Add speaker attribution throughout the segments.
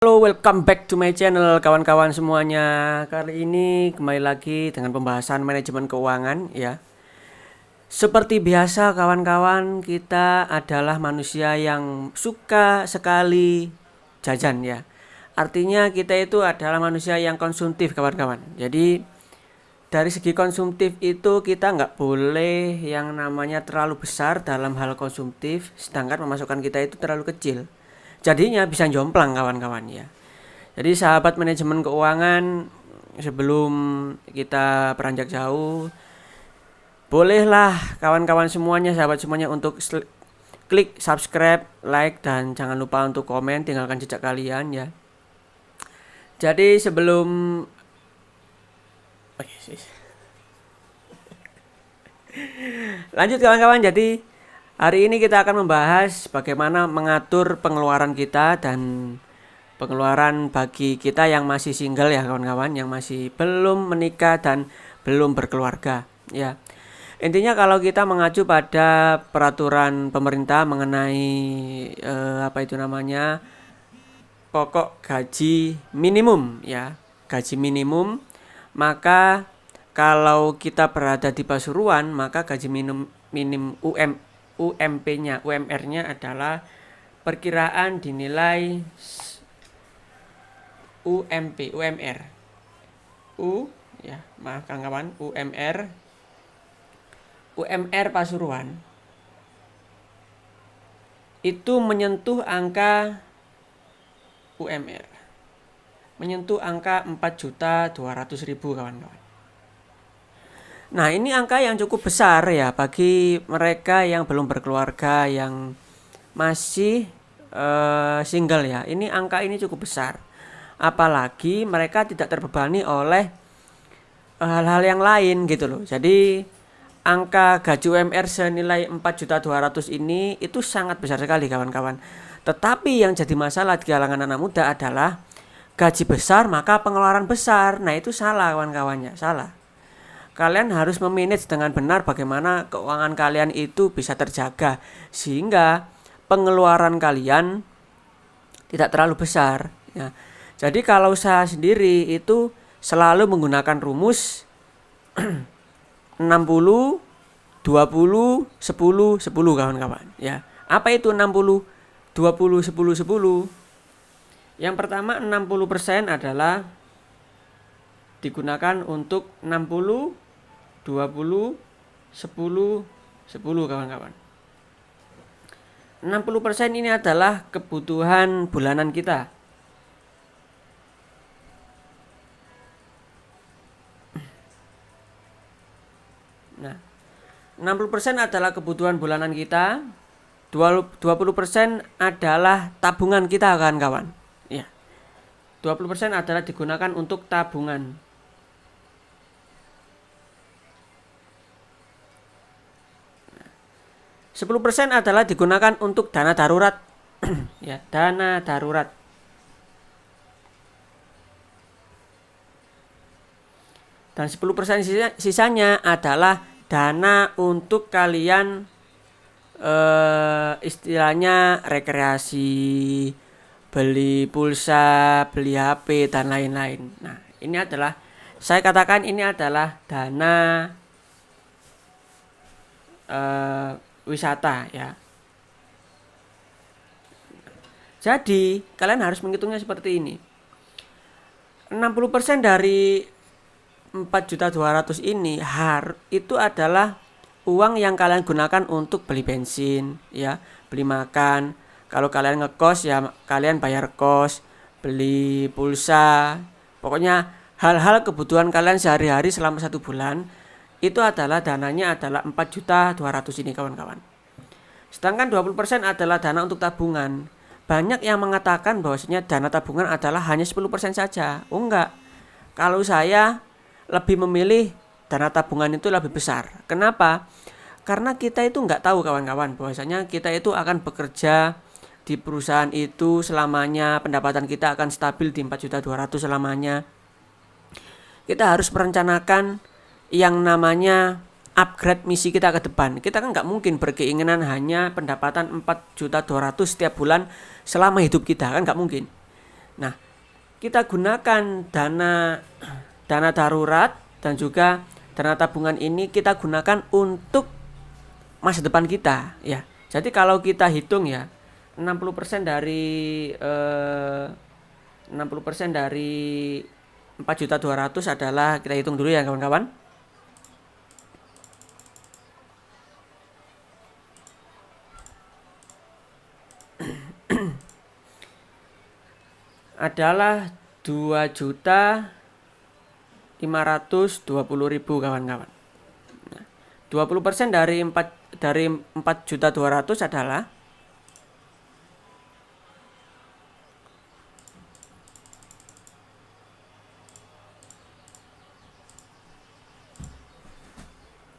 Speaker 1: Halo, welcome back to my channel kawan-kawan semuanya. Kali ini kembali lagi dengan pembahasan manajemen keuangan ya. Seperti biasa kawan-kawan, kita adalah manusia yang suka sekali jajan ya. Artinya kita itu adalah manusia yang konsumtif kawan-kawan. Jadi dari segi konsumtif itu kita nggak boleh yang namanya terlalu besar dalam hal konsumtif, sedangkan pemasukan kita itu terlalu kecil. Jadinya bisa jomplang kawan-kawan ya. Jadi sahabat manajemen keuangan, sebelum kita beranjak jauh, bolehlah kawan-kawan semuanya, sahabat semuanya untuk klik subscribe, like, dan jangan lupa untuk komen, tinggalkan jejak kalian ya. Jadi sebelum lanjut kawan-kawan, jadi hari ini kita akan membahas bagaimana mengatur pengeluaran kita dan pengeluaran bagi kita yang masih single ya kawan-kawan, yang masih belum menikah dan belum berkeluarga ya. Intinya kalau kita mengacu pada peraturan pemerintah mengenai pokok gaji minimum ya, gaji minimum, maka kalau kita berada di Pasuruan maka gaji minim UMR-nya adalah perkiraan dinilai UMR UMR Pasuruan itu menyentuh angka 4.200.000 kawan-kawan. Nah, ini angka yang cukup besar ya bagi mereka yang belum berkeluarga, yang masih single ya. Ini angka ini cukup besar. Apalagi mereka tidak terbebani oleh hal-hal yang lain gitu loh. Jadi angka gaji UMR senilai 4.200.000 ini itu sangat besar sekali kawan-kawan. Tetapi yang jadi masalah di kalangan anak muda adalah gaji besar maka pengeluaran besar. Nah, itu salah kawan-kawannya, salah. Kalian harus memanage dengan benar bagaimana keuangan kalian itu bisa terjaga sehingga pengeluaran kalian tidak terlalu besar ya. Jadi kalau saya sendiri itu selalu menggunakan rumus 60 20 10 10 kawan-kawan ya. Apa itu 60 20 10 10? Yang pertama 60% adalah digunakan untuk 60 20 10 10 kawan-kawan. 60% ini adalah kebutuhan bulanan kita. Nah, 60% adalah kebutuhan bulanan kita, 20% adalah tabungan kita kawan-kawan. Ya. 20% adalah digunakan untuk tabungan. 10% adalah digunakan untuk dana darurat. Ya, dana darurat. Dan 10% sisanya adalah dana untuk kalian istilahnya rekreasi, beli pulsa, beli HP dan lain-lain. Nah, ini adalah saya katakan ini adalah dana wisata ya. Jadi kalian harus menghitungnya seperti ini. 60% dari 4.200.000 ini itu adalah uang yang kalian gunakan untuk beli bensin ya, beli makan. Kalau kalian ngekos ya kalian bayar kos, beli pulsa. Pokoknya hal-hal kebutuhan kalian sehari-hari selama 1 bulan itu adalah dananya adalah 4.200.000 ini kawan-kawan. Sedangkan 20% adalah dana untuk tabungan. Banyak yang mengatakan bahwasanya dana tabungan adalah hanya 10% saja. Oh enggak. Kalau saya lebih memilih dana tabungan itu lebih besar. Kenapa? Karena kita itu enggak tahu kawan-kawan bahwasanya kita itu akan bekerja di perusahaan itu selamanya, pendapatan kita akan stabil di 4.200.000 selamanya. Kita harus merencanakan yang namanya upgrade misi kita ke depan. Kita kan nggak mungkin berkeinginan hanya pendapatan 4.200.000 setiap bulan selama hidup kita, kan nggak mungkin. Nah, kita gunakan dana darurat dan juga dana tabungan ini kita gunakan untuk masa depan kita ya. Jadi kalau kita hitung ya 60% dari 60% dari 4.200.000 adalah, kita hitung dulu ya kawan-kawan. Adalah 2.520.000 kawan-kawan. Nah, 20% dari 4.200.000 adalah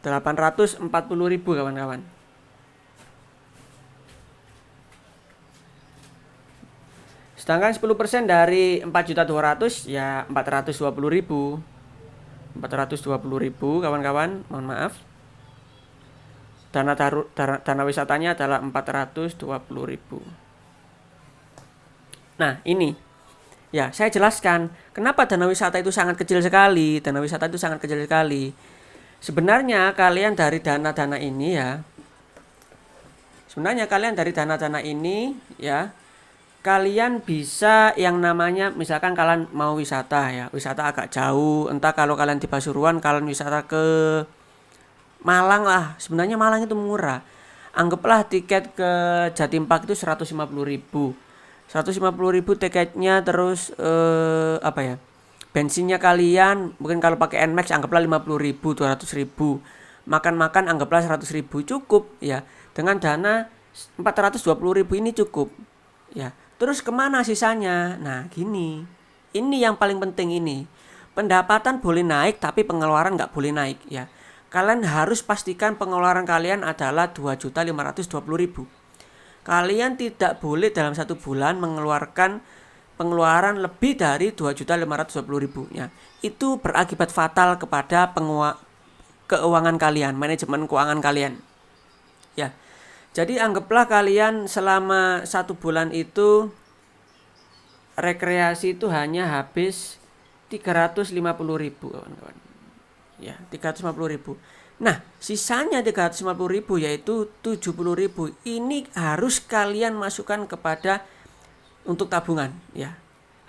Speaker 1: 840.000 kawan-kawan. Sedangkan 10% dari 4.200.000 ya 420.000. 420.000 kawan-kawan, mohon maaf. Dana wisatanya adalah 420.000. Nah, ini ya saya jelaskan kenapa dana wisata itu sangat kecil sekali. Dana wisata itu sangat kecil sekali. Sebenarnya kalian dari dana-dana ini ya. Sebenarnya kalian dari dana-dana ini ya, kalian bisa yang namanya misalkan kalian mau wisata ya, wisata agak jauh, entah kalau kalian di Pasuruan kalian wisata ke Malang lah. Sebenarnya Malang itu murah. Anggaplah tiket ke Jatim Park itu 150.000. 150.000 tiketnya, terus apa ya? Bensinnya kalian mungkin kalau pakai Nmax anggaplah 50.000, 200.000. Makan-makan anggaplah 100.000, cukup ya. Dengan dana 420.000 ini cukup ya. Terus kemana sisanya? Nah gini, ini yang paling penting ini. Pendapatan boleh naik tapi pengeluaran nggak boleh naik ya. Kalian harus pastikan pengeluaran kalian adalah 2.520.000. Kalian tidak boleh dalam satu bulan mengeluarkan pengeluaran lebih dari 2.520.000 ya. Itu berakibat fatal kepada keuangan kalian, manajemen keuangan kalian ya. Jadi anggaplah kalian selama satu bulan itu rekreasi itu hanya habis 350.000 kawan-kawan. Ya, 350.000. Nah, sisanya 350.000 yaitu 70.000 ini harus kalian masukkan kepada untuk tabungan ya.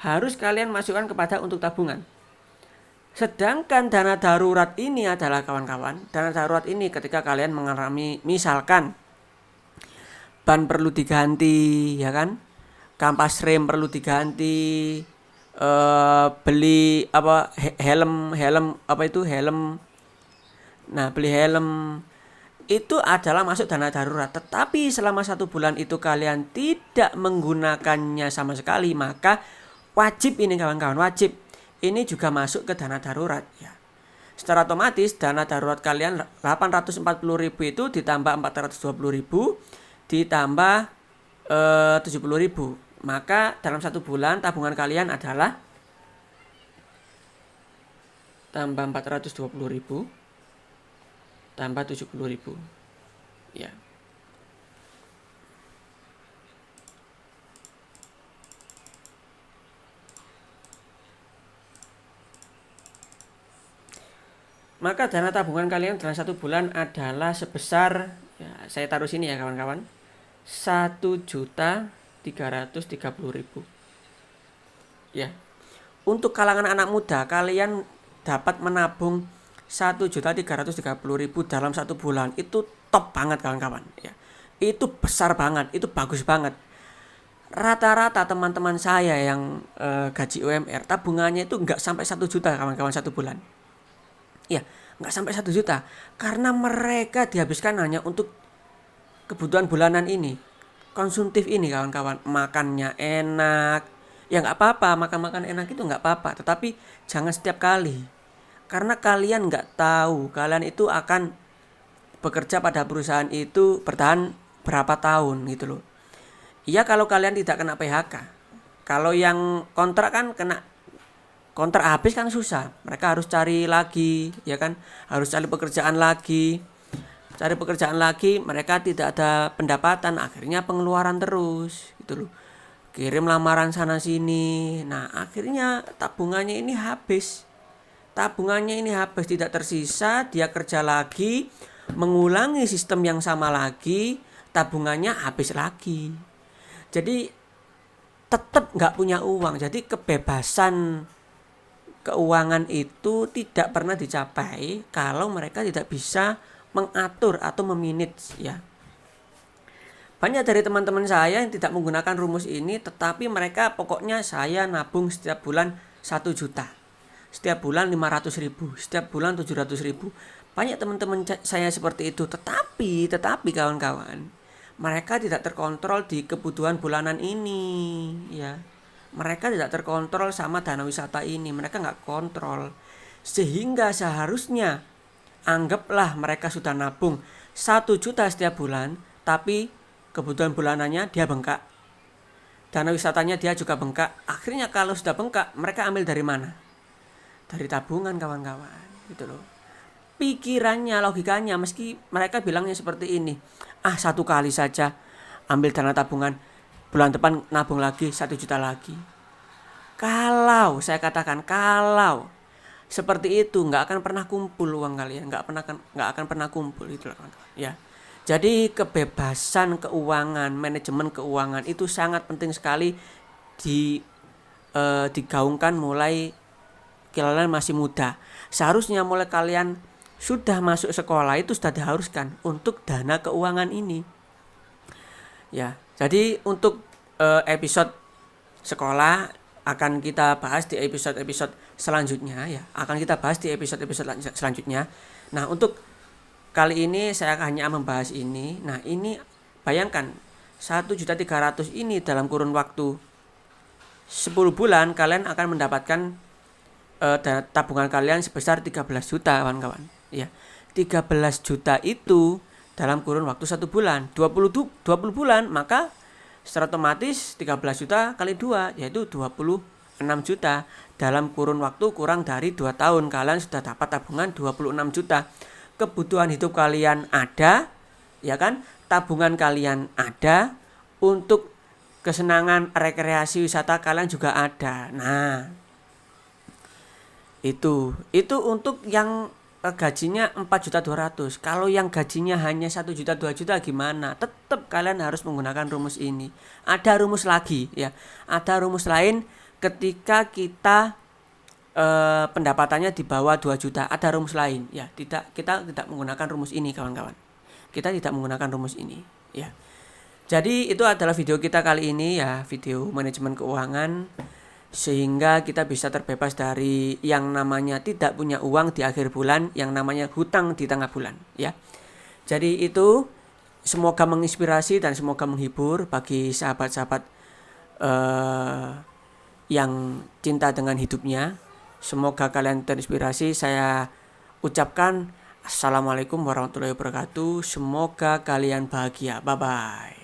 Speaker 1: Harus kalian masukkan kepada untuk tabungan. Sedangkan dana darurat ini adalah kawan-kawan, dana darurat ini ketika kalian mengalami misalkan ban perlu diganti ya kan, kampas rem perlu diganti, beli apa helm apa itu helm, nah beli helm itu adalah masuk dana darurat. Tetapi selama satu bulan itu kalian tidak menggunakannya sama sekali, maka wajib ini kawan-kawan, wajib ini juga masuk ke dana darurat ya. Secara otomatis dana darurat kalian 840.000 itu ditambah 420.000 ditambah 70.000, maka dalam satu bulan tabungan kalian adalah tambah 420.000 tambah 70.000 ya. Maka dana tabungan kalian dalam satu bulan adalah sebesar ya, saya taruh sini ya kawan-kawan, 1.330.000 ya. Untuk kalangan anak muda kalian dapat menabung 1.330.000 dalam satu bulan, itu top banget kawan-kawan ya. Itu besar banget, itu bagus banget. Rata-rata teman-teman saya yang gaji UMR tabungannya itu nggak sampai 1 juta kawan-kawan satu bulan ya, nggak sampai 1 juta karena mereka dihabiskan hanya untuk kebutuhan bulanan ini, konsumtif ini kawan-kawan. Makannya enak ya, nggak apa-apa, makan enak itu nggak apa-apa, tetapi jangan setiap kali, karena kalian nggak tahu kalian itu akan bekerja pada perusahaan itu bertahan berapa tahun gitu loh. Iya kalau kalian tidak kena PHK. Kalau yang kontrak kan kena kontrak habis kan susah, mereka harus cari lagi ya kan, harus cari pekerjaan lagi, mereka tidak ada pendapatan, akhirnya pengeluaran terus gitu loh. kirim lamaran sana sini. Nah, akhirnya tabungannya ini habis. Tidak tersisa, dia kerja lagi, mengulangi sistem yang sama lagi, tabungannya habis lagi. Jadi tetap nggak punya uang. Jadi kebebasan keuangan itu tidak pernah dicapai kalau mereka tidak bisa mengatur atau memanage ya. Banyak dari teman-teman saya yang tidak menggunakan rumus ini, tetapi mereka pokoknya saya nabung setiap bulan 1 juta. Setiap bulan 500 ribu, setiap bulan 700 ribu. Banyak teman-teman saya seperti itu, tetapi kawan-kawan, mereka tidak terkontrol di kebutuhan bulanan ini ya. Mereka tidak terkontrol sama dana wisata ini, mereka nggak kontrol. Sehingga seharusnya anggaplah mereka sudah nabung 1 juta setiap bulan, tapi kebutuhan bulanannya dia bengkak, dana wisatanya dia juga bengkak. Akhirnya kalau sudah bengkak, mereka ambil dari mana? Dari tabungan, kawan-kawan, gitu loh. Pikirannya, logikanya, meski mereka bilangnya seperti ini, 1 kali saja ambil dana tabungan, bulan depan nabung lagi 1 juta lagi. Kalau saya katakan, kalau seperti itu, nggak akan pernah kumpul uang kalian, nggak akan pernah kumpul itu, kawan-kawan ya. Jadi kebebasan keuangan, manajemen keuangan itu sangat penting sekali digaungkan mulai kalian masih muda. Seharusnya mulai kalian sudah masuk sekolah itu sudah diharuskan untuk dana keuangan ini. Ya, jadi untuk episode sekolah akan kita bahas di episode selanjutnya ya. Akan kita bahas di episode selanjutnya. Nah, untuk kali ini saya hanya membahas ini. Nah, ini bayangkan 1.300.000 ini dalam kurun waktu 10 bulan kalian akan mendapatkan tabungan kalian sebesar 13 juta, kawan-kawan. Ya. 13 juta itu dalam kurun waktu 1 bulan. 20 bulan, maka secara otomatis 13 juta kali 2 yaitu 26 juta. Dalam kurun waktu kurang dari 2 tahun kalian sudah dapat tabungan 26 juta. Kebutuhan hidup kalian ada, ya kan? Tabungan kalian ada, untuk kesenangan rekreasi wisata kalian juga ada. Nah, itu untuk yang gajinya 4.200.000. Kalau yang gajinya hanya 1 juta 2 juta gimana? Tetap kalian harus menggunakan rumus ini. Ada rumus lagi ya. Ada rumus lain ketika kita pendapatannya di bawah 2 juta, ada rumus lain ya. Kita tidak menggunakan rumus ini, kawan-kawan. Kita tidak menggunakan rumus ini ya. Jadi itu adalah video kita kali ini ya, video manajemen keuangan, sehingga kita bisa terbebas dari yang namanya tidak punya uang di akhir bulan, yang namanya hutang di tengah bulan ya. Jadi itu semoga menginspirasi dan semoga menghibur bagi sahabat-sahabat yang cinta dengan hidupnya. Semoga kalian terinspirasi. Saya ucapkan Assalamualaikum warahmatullahi wabarakatuh. Semoga kalian bahagia. Bye-bye.